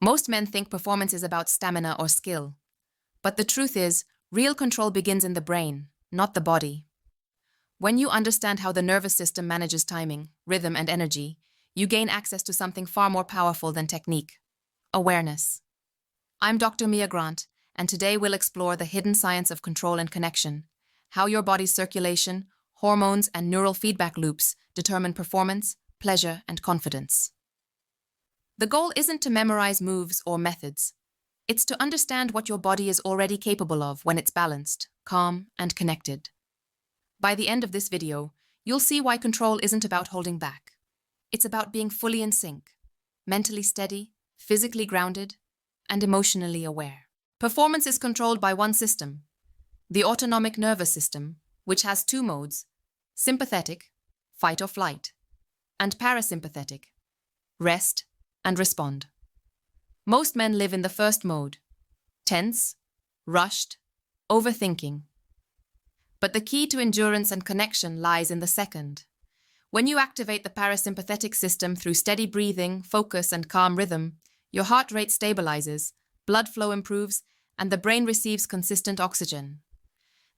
Most men think performance is about stamina or skill. But the truth is, real control begins in the brain, not the body. When you understand how the nervous system manages timing, rhythm, and energy, you gain access to something far more powerful than technique: awareness. I'm Dr. Mia Grant, and today we'll explore the hidden science of control and connection, how your body's circulation, hormones, and neural feedback loops determine performance, pleasure, and confidence. The goal isn't to memorize moves or methods. It's to understand what your body is already capable of when it's balanced, calm, and connected. By the end of this video, you'll see why control isn't about holding back. It's about being fully in sync, mentally steady, physically grounded, and emotionally aware. Performance is controlled by one system, the autonomic nervous system, which has two modes: sympathetic, fight or flight, and parasympathetic, rest and respond. Most men live in the first mode, tense, rushed, overthinking. But the key to endurance and connection lies in the second. When you activate the parasympathetic system through steady breathing, focus, and calm rhythm, your heart rate stabilizes, blood flow improves, and the brain receives consistent oxygen.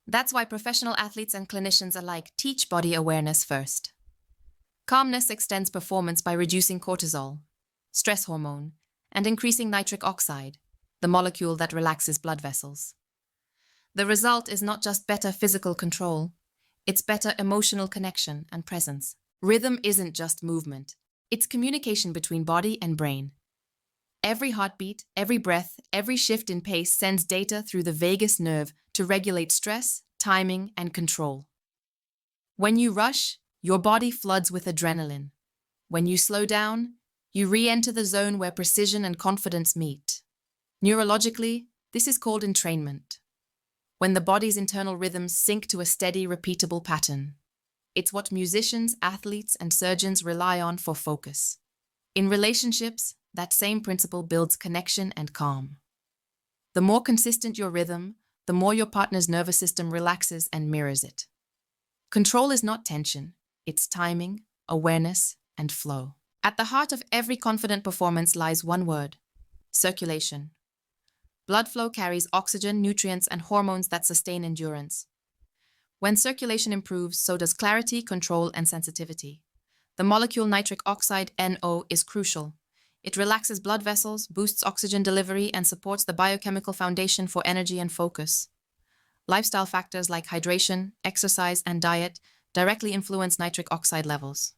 That's why professional athletes and clinicians alike teach body awareness first. Calmness extends performance by reducing cortisol, stress hormone, and increasing nitric oxide, the molecule that relaxes blood vessels. The result is not just better physical control, it's better emotional connection and presence. Rhythm isn't just movement, it's communication between body and brain. Every heartbeat, every breath, every shift in pace sends data through the vagus nerve to regulate stress, timing, and control. When you rush, your body floods with adrenaline. When you slow down, you re-enter the zone where precision and confidence meet. Neurologically, this is called entrainment. When the body's internal rhythms sync to a steady, repeatable pattern. It's what musicians, athletes, and surgeons rely on for focus. In relationships, that same principle builds connection and calm. The more consistent your rhythm, the more your partner's nervous system relaxes and mirrors it. Control is not tension, it's timing, awareness, and flow. At the heart of every confident performance lies one word: circulation. Blood flow carries oxygen, nutrients, and hormones that sustain endurance. When circulation improves, so does clarity, control, and sensitivity. The molecule nitric oxide, NO, is crucial. It relaxes blood vessels, boosts oxygen delivery, and supports the biochemical foundation for energy and focus. Lifestyle factors like hydration, exercise, and diet directly influence nitric oxide levels.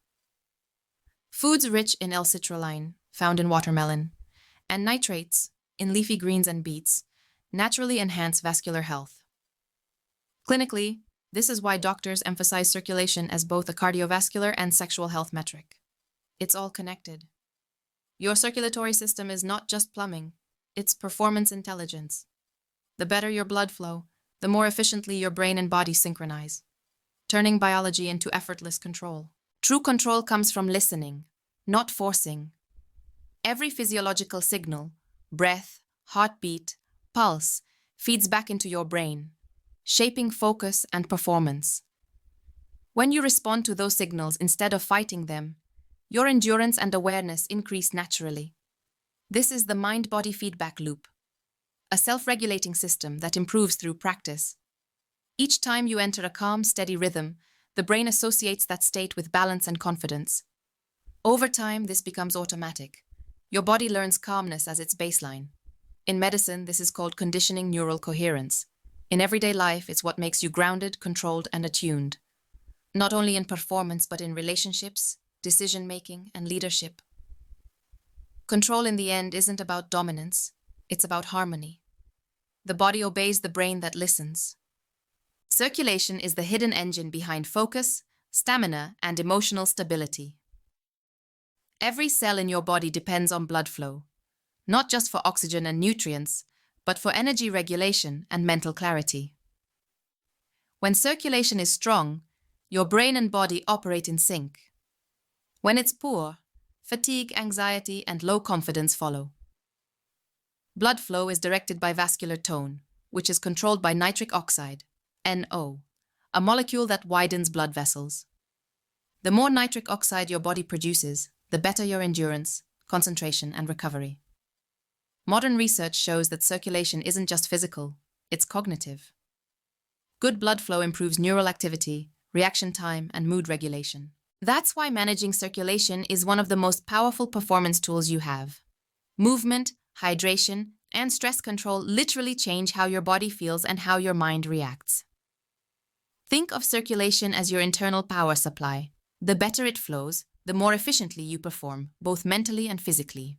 Foods rich in L-citrulline, found in watermelon, and nitrates, in leafy greens and beets, naturally enhance vascular health. Clinically, this is why doctors emphasize circulation as both a cardiovascular and sexual health metric. It's all connected. Your circulatory system is not just plumbing, it's performance intelligence. The better your blood flow, the more efficiently your brain and body synchronize, turning biology into effortless control. True control comes from listening, not forcing. Every physiological signal, breath, heartbeat, pulse, feeds back into your brain, shaping focus and performance. When you respond to those signals instead of fighting them, your endurance and awareness increase naturally. This is the mind-body feedback loop, a self-regulating system that improves through practice. Each time you enter a calm, steady rhythm, the brain associates that state with balance and confidence. Over time, this becomes automatic. Your body learns calmness as its baseline. In medicine, this is called conditioning neural coherence. In everyday life, it's what makes you grounded, controlled, and attuned. Not only in performance, but in relationships, decision-making, and leadership. Control in the end isn't about dominance, it's about harmony. The body obeys the brain that listens. Circulation is the hidden engine behind focus, stamina, and emotional stability. Every cell in your body depends on blood flow, not just for oxygen and nutrients, but for energy regulation and mental clarity. When circulation is strong, your brain and body operate in sync. When it's poor, fatigue, anxiety, and low confidence follow. Blood flow is directed by vascular tone, which is controlled by nitric oxide, NO, a molecule that widens blood vessels. The more nitric oxide your body produces, the better your endurance, concentration, and recovery. Modern research shows that circulation isn't just physical, it's cognitive. Good blood flow improves neural activity, reaction time, and mood regulation. That's why managing circulation is one of the most powerful performance tools you have. Movement, hydration, and stress control literally change how your body feels and how your mind reacts. Think of circulation as your internal power supply. The better it flows, the more efficiently you perform, both mentally and physically.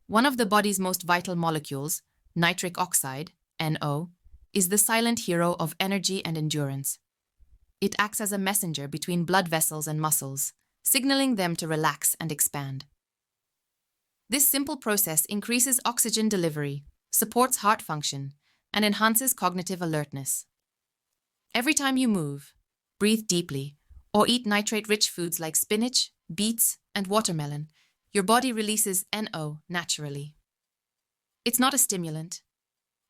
One of the body's most vital molecules, nitric oxide, NO, is the silent hero of energy and endurance. It acts as a messenger between blood vessels and muscles, signaling them to relax and expand. This simple process increases oxygen delivery, supports heart function, and enhances cognitive alertness. Every time you move, breathe deeply, or eat nitrate-rich foods like spinach, beets, and watermelon, your body releases NO naturally. It's not a stimulant,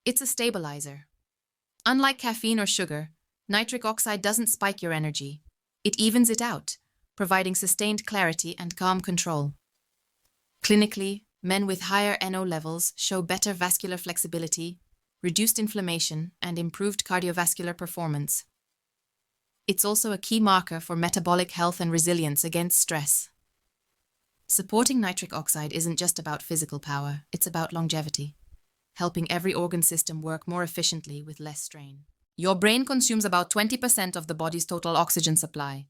it's a stabilizer. Unlike caffeine or sugar, nitric oxide doesn't spike your energy. It evens it out, providing sustained clarity and calm control. Clinically, men with higher NO levels show better vascular flexibility, reduced inflammation, and improved cardiovascular performance. It's also a key marker for metabolic health and resilience against stress. Supporting nitric oxide isn't just about physical power, it's about longevity, helping every organ system work more efficiently with less strain. Your brain consumes about 20% of the body's total oxygen supply.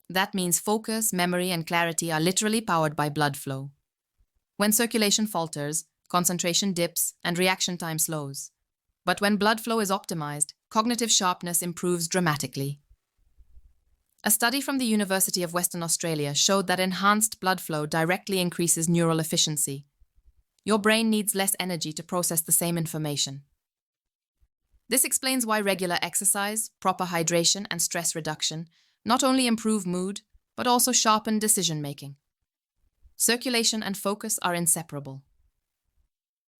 That means focus, memory, and clarity are literally powered by blood flow. When circulation falters, concentration dips, and reaction time slows. But when blood flow is optimized, cognitive sharpness improves dramatically. A study from the University of Western Australia showed that enhanced blood flow directly increases neural efficiency. Your brain needs less energy to process the same information. This explains why regular exercise, proper hydration, and stress reduction not only improve mood, but also sharpen decision-making. Circulation and focus are inseparable.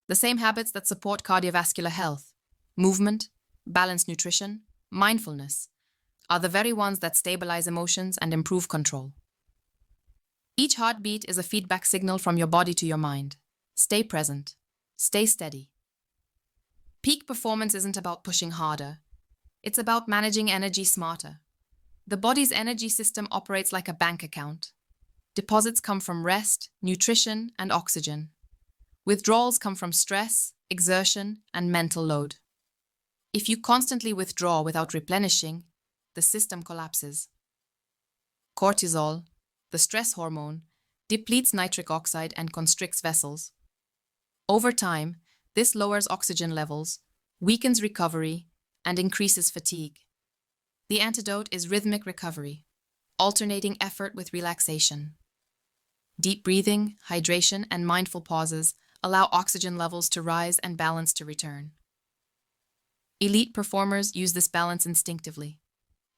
The same habits that support cardiovascular health, movement, balanced nutrition, mindfulness, are the very ones that stabilize emotions and improve control. Each heartbeat is a feedback signal from your body to your mind. Stay present. Stay steady. Peak performance isn't about pushing harder. It's about managing energy smarter. The body's energy system operates like a bank account. Deposits come from rest, nutrition, and oxygen. Withdrawals come from stress, exertion, and mental load. If you constantly withdraw without replenishing, the system collapses. Cortisol, the stress hormone, depletes nitric oxide and constricts vessels. Over time, this lowers oxygen levels, weakens recovery, and increases fatigue. The antidote is rhythmic recovery, alternating effort with relaxation. Deep breathing, hydration, and mindful pauses allow oxygen levels to rise and balance to return. Elite performers use this balance instinctively.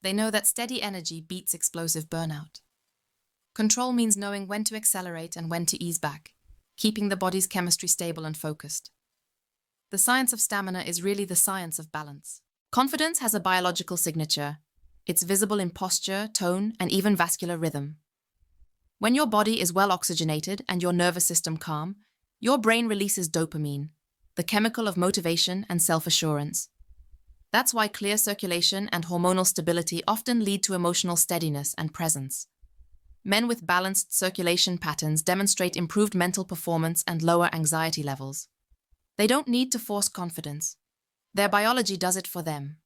They know that steady energy beats explosive burnout. Control means knowing when to accelerate and when to ease back, keeping the body's chemistry stable and focused. The science of stamina is really the science of balance. Confidence has a biological signature. It's visible in posture, tone, and even vascular rhythm. When your body is well oxygenated and your nervous system calm, your brain releases dopamine, the chemical of motivation and self-assurance. That's why clear circulation and hormonal stability often lead to emotional steadiness and presence. Men with balanced circulation patterns demonstrate improved mental performance and lower anxiety levels. They don't need to force confidence. Their biology does it for them.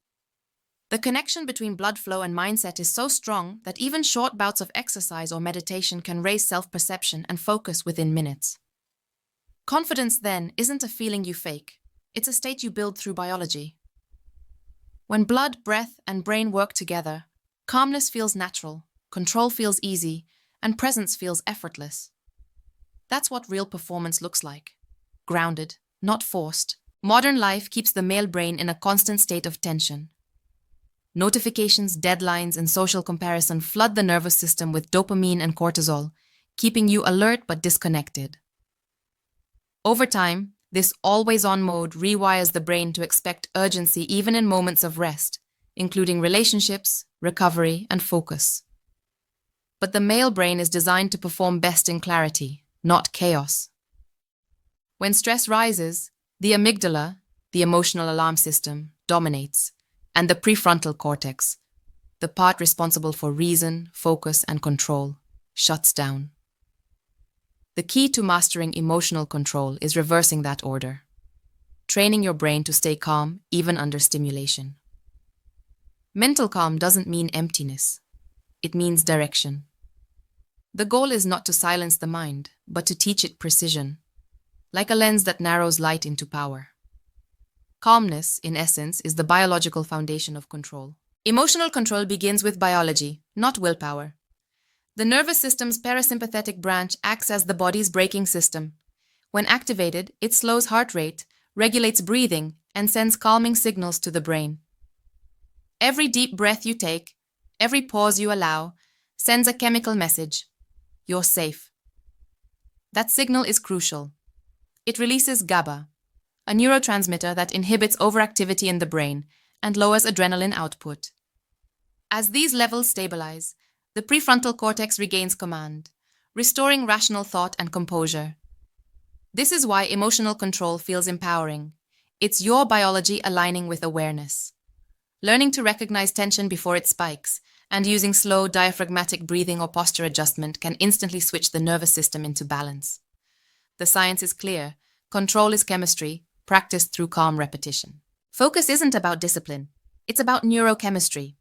The connection between blood flow and mindset is so strong that even short bouts of exercise or meditation can raise self-perception and focus within minutes. Confidence, then, isn't a feeling you fake. It's a state you build through biology. When blood, breath, and brain work together, calmness feels natural, control feels easy, and presence feels effortless. That's what real performance looks like. Grounded, not forced. Modern life keeps the male brain in a constant state of tension. Notifications, deadlines, and social comparison flood the nervous system with dopamine and cortisol, keeping you alert but disconnected. Over time, this always-on mode rewires the brain to expect urgency even in moments of rest, including relationships, recovery, and focus. But the male brain is designed to perform best in clarity, not chaos. When stress rises, the amygdala, the emotional alarm system, dominates, and the prefrontal cortex, the part responsible for reason, focus, and control, shuts down. The key to mastering emotional control is reversing that order, training your brain to stay calm even under stimulation. Mental calm doesn't mean emptiness. It means direction. The goal is not to silence the mind, but to teach it precision, like a lens that narrows light into power. Calmness, in essence, is the biological foundation of control. Emotional control begins with biology, not willpower. The nervous system's parasympathetic branch acts as the body's braking system. When activated, it slows heart rate, regulates breathing, and sends calming signals to the brain. Every deep breath you take, every pause you allow, sends a chemical message. You're safe. That signal is crucial. It releases GABA, a neurotransmitter that inhibits overactivity in the brain and lowers adrenaline output. As these levels stabilize, the prefrontal cortex regains command, restoring rational thought and composure. This is why emotional control feels empowering. It's your biology aligning with awareness. Learning to recognize tension before it spikes and using slow diaphragmatic breathing or posture adjustment can instantly switch the nervous system into balance. The science is clear. Control is chemistry, practiced through calm repetition. Focus isn't about discipline. It's about neurochemistry.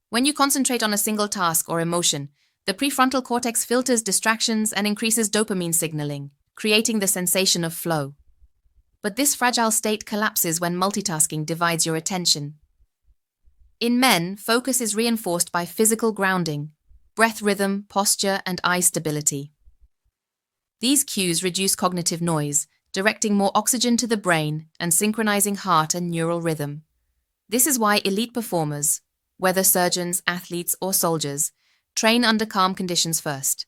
When you concentrate on a single task or emotion, the prefrontal cortex filters distractions and increases dopamine signaling, creating the sensation of flow. But this fragile state collapses when multitasking divides your attention. In men, focus is reinforced by physical grounding, breath rhythm, posture, and eye stability. These cues reduce cognitive noise, directing more oxygen to the brain and synchronizing heart and neural rhythm. This is why elite performers, whether surgeons, athletes, or soldiers, train under calm conditions first.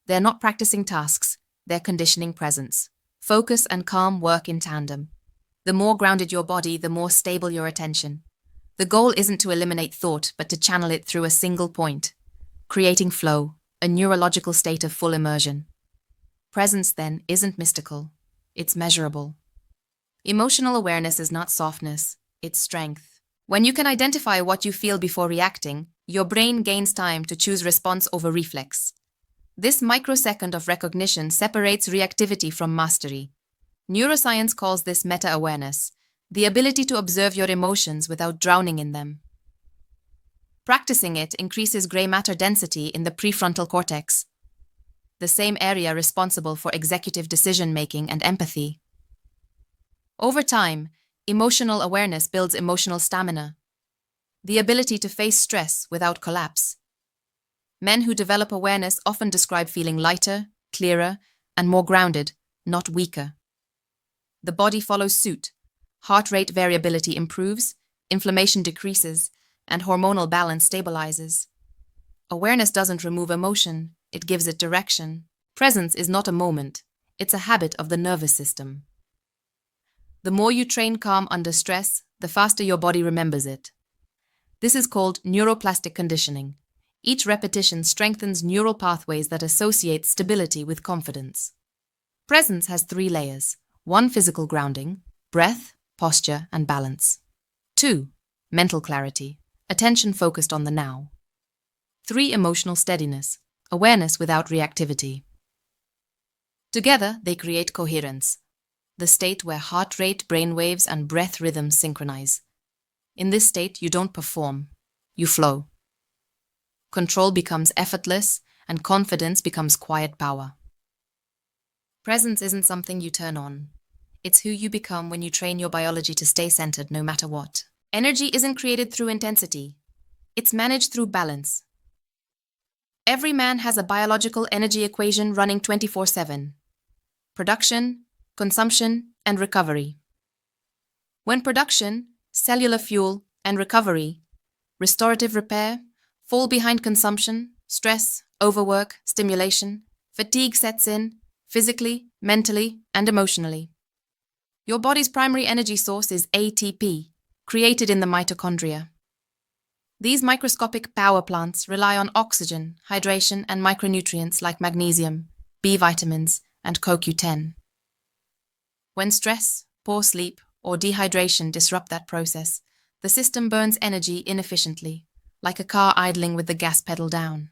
They're not practicing tasks, they're conditioning presence. Focus and calm work in tandem. The more grounded your body, the more stable your attention. The goal isn't to eliminate thought, but to channel it through a single point, creating flow, a neurological state of full immersion. Presence, then, isn't mystical. It's measurable. Emotional awareness is not softness, it's strength. When you can identify what you feel before reacting, your brain gains time to choose response over reflex. This microsecond of recognition separates reactivity from mastery. Neuroscience calls this meta-awareness, the ability to observe your emotions without drowning in them. Practicing it increases gray matter density in the prefrontal cortex, the same area responsible for executive decision-making and empathy. Over time, emotional awareness builds emotional stamina, the ability to face stress without collapse. Men who develop awareness often describe feeling lighter, clearer, and more grounded, not weaker. The body follows suit. Heart rate variability improves, inflammation decreases, and hormonal balance stabilizes. Awareness doesn't remove emotion, it gives it direction. Presence is not a moment, it's a habit of the nervous system. The more you train calm under stress, the faster your body remembers it. This is called neuroplastic conditioning. Each repetition strengthens neural pathways that associate stability with confidence. Presence has 3 layers. 1, physical grounding, breath, posture, and balance. 2, mental clarity, attention focused on the now. 3, emotional steadiness, awareness without reactivity. Together, they create coherence, the state where heart rate, brain waves, and breath rhythms synchronize. In this state, you don't perform, you flow. Control becomes effortless, and confidence becomes quiet power. Presence isn't something you turn on. It's who you become when you train your biology to stay centered no matter what. Energy isn't created through intensity. It's managed through balance. Every man has a biological energy equation running 24/7. Production, consumption, and recovery. When production, cellular fuel, and recovery, restorative repair, fall behind consumption, stress, overwork, stimulation, fatigue sets in, physically, mentally, and emotionally. Your body's primary energy source is ATP, created in the mitochondria. These microscopic power plants rely on oxygen, hydration, and micronutrients like magnesium, B vitamins, and CoQ10. When stress, poor sleep, or dehydration disrupt that process, the system burns energy inefficiently, like a car idling with the gas pedal down.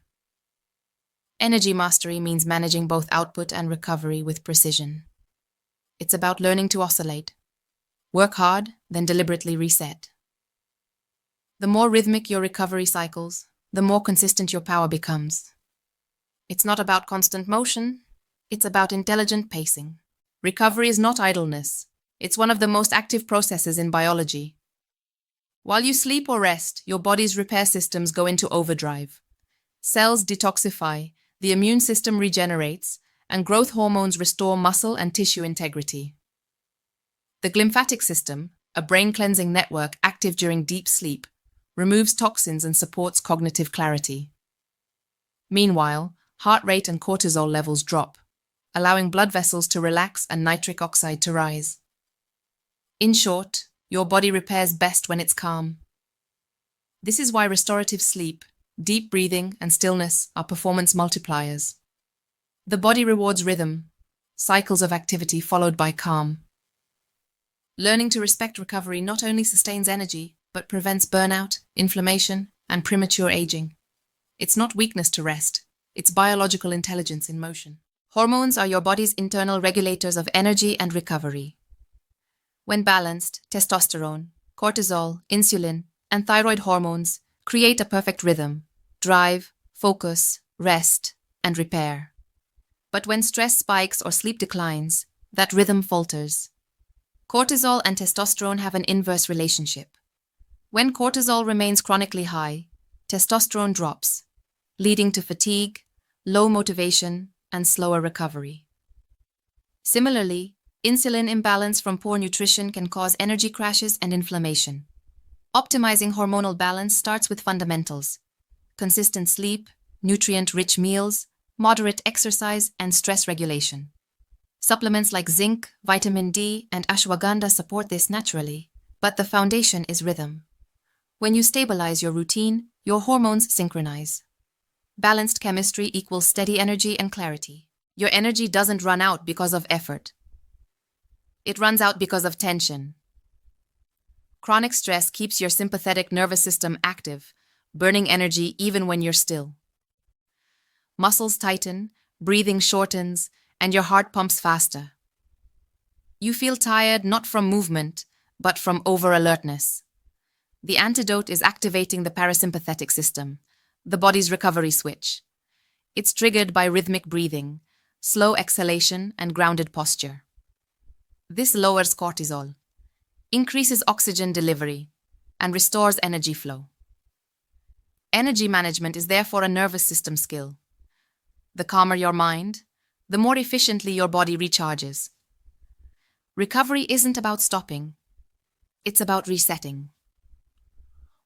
Energy mastery means managing both output and recovery with precision. It's about learning to oscillate. Work hard, then deliberately reset. The more rhythmic your recovery cycles, the more consistent your power becomes. It's not about constant motion, it's about intelligent pacing. Recovery is not idleness. It's one of the most active processes in biology. While you sleep or rest, your body's repair systems go into overdrive. Cells detoxify, the immune system regenerates, and growth hormones restore muscle and tissue integrity. The glymphatic system, a brain-cleansing network active during deep sleep, removes toxins and supports cognitive clarity. Meanwhile, heart rate and cortisol levels drop, allowing blood vessels to relax and nitric oxide to rise. In short, your body repairs best when it's calm. This is why restorative sleep, deep breathing, and stillness are performance multipliers. The body rewards rhythm, cycles of activity followed by calm. Learning to respect recovery not only sustains energy, but prevents burnout, inflammation, and premature aging. It's not weakness to rest, it's biological intelligence in motion. Hormones are your body's internal regulators of energy and recovery. When balanced, testosterone, cortisol, insulin, and thyroid hormones create a perfect rhythm: drive, focus, rest, and repair. But when stress spikes or sleep declines, that rhythm falters. Cortisol and testosterone have an inverse relationship. When cortisol remains chronically high, testosterone drops, leading to fatigue, low motivation, and slower recovery. Similarly, insulin imbalance from poor nutrition can cause energy crashes and inflammation. Optimizing hormonal balance starts with fundamentals: consistent sleep, nutrient-rich meals, moderate exercise, and stress regulation. Supplements like zinc, vitamin D, and ashwagandha support this naturally, but the foundation is rhythm. When you stabilize your routine, your hormones synchronize. Balanced chemistry equals steady energy and clarity. Your energy doesn't run out because of effort. It runs out because of tension. Chronic stress keeps your sympathetic nervous system active, burning energy even when you're still. Muscles tighten, breathing shortens, and your heart pumps faster. You feel tired not from movement, but from over-alertness. The antidote is activating the parasympathetic system, the body's recovery switch. It's triggered by rhythmic breathing, slow exhalation, and grounded posture. This lowers cortisol, increases oxygen delivery, and restores energy flow. Energy management is therefore a nervous system skill. The calmer your mind, the more efficiently your body recharges. Recovery isn't about stopping. It's about resetting.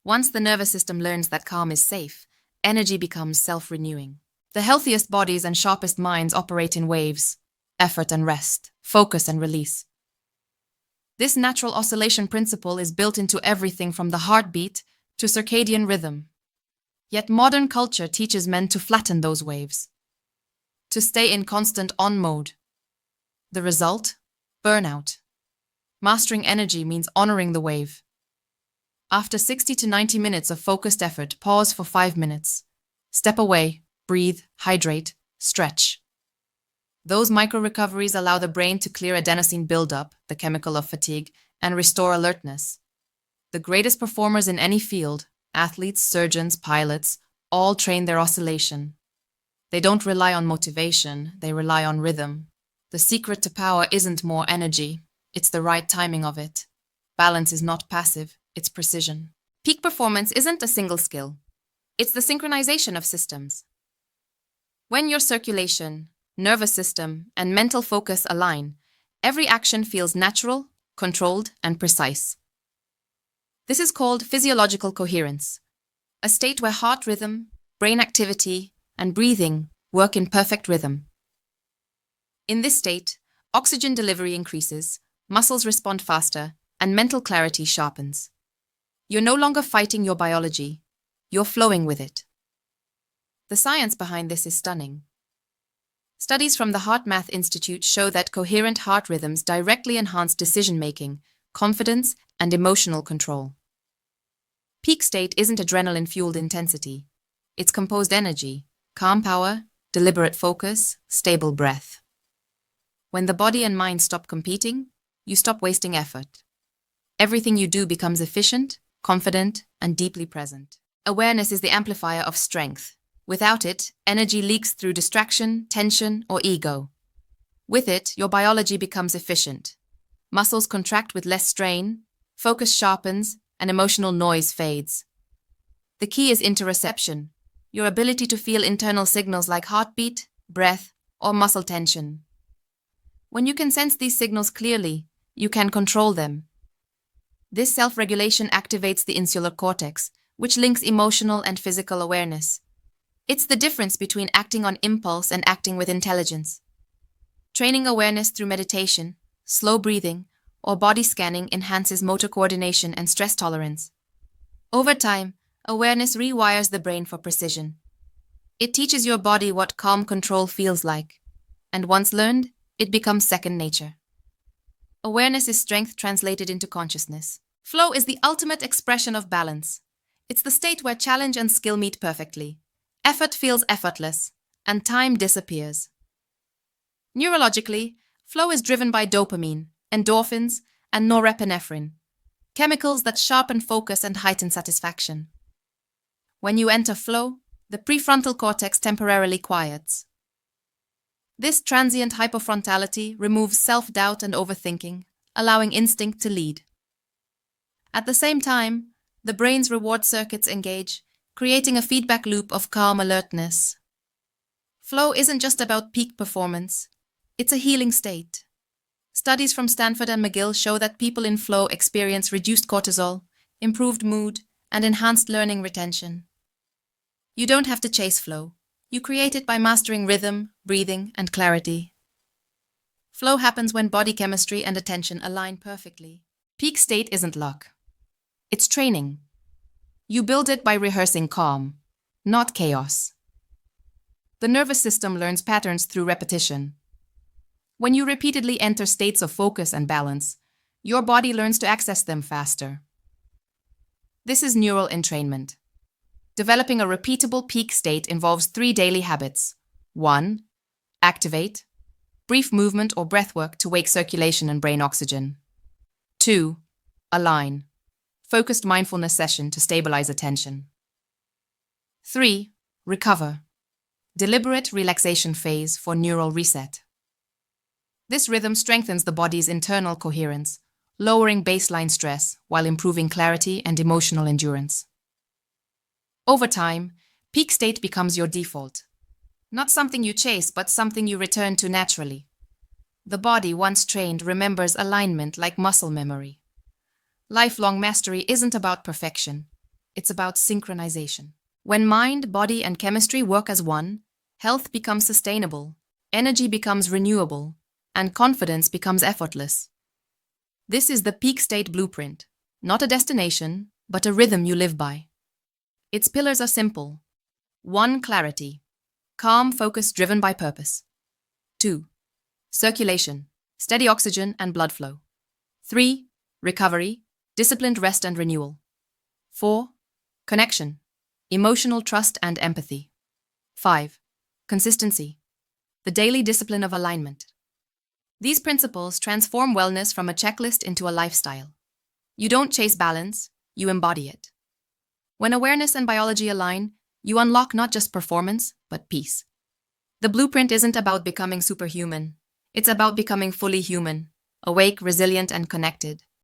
Once the nervous system learns that calm is safe, energy becomes self-renewing. The healthiest bodies and sharpest minds operate in waves: effort and rest, focus and release. This natural oscillation principle is built into everything from the heartbeat to circadian rhythm. Yet modern culture teaches men to flatten those waves, to stay in constant on mode. The result? Burnout. Mastering energy means honoring the wave. After 60 to 90 minutes of focused effort, pause for 5 minutes. Step away, breathe, hydrate, stretch. Those micro-recoveries allow the brain to clear adenosine buildup, the chemical of fatigue, and restore alertness. The greatest performers in any field, athletes, surgeons, pilots, all train their oscillation. They don't rely on motivation, they rely on rhythm. The secret to power isn't more energy, it's the right timing of it. Balance is not passive, it's precision. Peak performance isn't a single skill. It's the synchronization of systems. When your circulation, nervous system, and mental focus align, every action feels natural, controlled, and precise. This is called physiological coherence, a state where heart rhythm, brain activity, and breathing work in perfect rhythm. In this state, oxygen delivery increases, muscles respond faster, and mental clarity sharpens. You're no longer fighting your biology, you're flowing with it. The science behind this is stunning. Studies from the HeartMath Institute show that coherent heart rhythms directly enhance decision-making, confidence, and emotional control. Peak state isn't adrenaline-fueled intensity. It's composed energy, calm power, deliberate focus, stable breath. When the body and mind stop competing, you stop wasting effort. Everything you do becomes efficient, confident, and deeply present. Awareness is the amplifier of strength. Without it, energy leaks through distraction, tension, or ego. With it, your biology becomes efficient. Muscles contract with less strain, focus sharpens, and emotional noise fades. The key is interoception, your ability to feel internal signals like heartbeat, breath, or muscle tension. When you can sense these signals clearly, you can control them. This self-regulation activates the insular cortex, which links emotional and physical awareness. It's the difference between acting on impulse and acting with intelligence. Training awareness through meditation, slow breathing, or body scanning enhances motor coordination and stress tolerance. Over time, awareness rewires the brain for precision. It teaches your body what calm control feels like, and once learned, it becomes second nature. Awareness is strength translated into consciousness. Flow is the ultimate expression of balance. It's the state where challenge and skill meet perfectly. Effort feels effortless, and time disappears. Neurologically, flow is driven by dopamine, endorphins, and norepinephrine, chemicals that sharpen focus and heighten satisfaction. When you enter flow, the prefrontal cortex temporarily quiets. This transient hypofrontality removes self-doubt and overthinking, allowing instinct to lead. At the same time, the brain's reward circuits engage, creating a feedback loop of calm alertness. Flow isn't just about peak performance, it's a healing state. Studies from Stanford and McGill show that people in flow experience reduced cortisol, improved mood, and enhanced learning retention. You don't have to chase flow. You create it by mastering rhythm, breathing, and clarity. Flow happens when body chemistry and attention align perfectly. Peak state isn't luck. It's training. You build it by rehearsing calm, not chaos. The nervous system learns patterns through repetition. When you repeatedly enter states of focus and balance, your body learns to access them faster. This is neural entrainment. Developing a repeatable peak state involves 3 daily habits. 1. Activate. Brief movement or breathwork to wake circulation and brain oxygen. 2. Align. Focused mindfulness session to stabilize attention. 3. Recover. Deliberate relaxation phase for neural reset. This rhythm strengthens the body's internal coherence, lowering baseline stress while improving clarity and emotional endurance. Over time, peak state becomes your default. Not something you chase, but something you return to naturally. The body, once trained, remembers alignment like muscle memory. Lifelong mastery isn't about perfection. It's about synchronization. When mind, body, and chemistry work as one, health becomes sustainable, energy becomes renewable, and confidence becomes effortless. This is the peak state blueprint, not a destination, but a rhythm you live by. Its pillars are simple. 1. Clarity. Calm focus driven by purpose. 2. Circulation. Steady oxygen and blood flow. 3. Recovery. Disciplined rest and renewal. 4. Connection. Emotional trust and empathy. 5. Consistency. The daily discipline of alignment. These principles transform wellness from a checklist into a lifestyle. You don't chase balance, you embody it. When awareness and biology align, you unlock not just performance, but peace. The blueprint isn't about becoming superhuman. It's about becoming fully human, awake, resilient, and connected.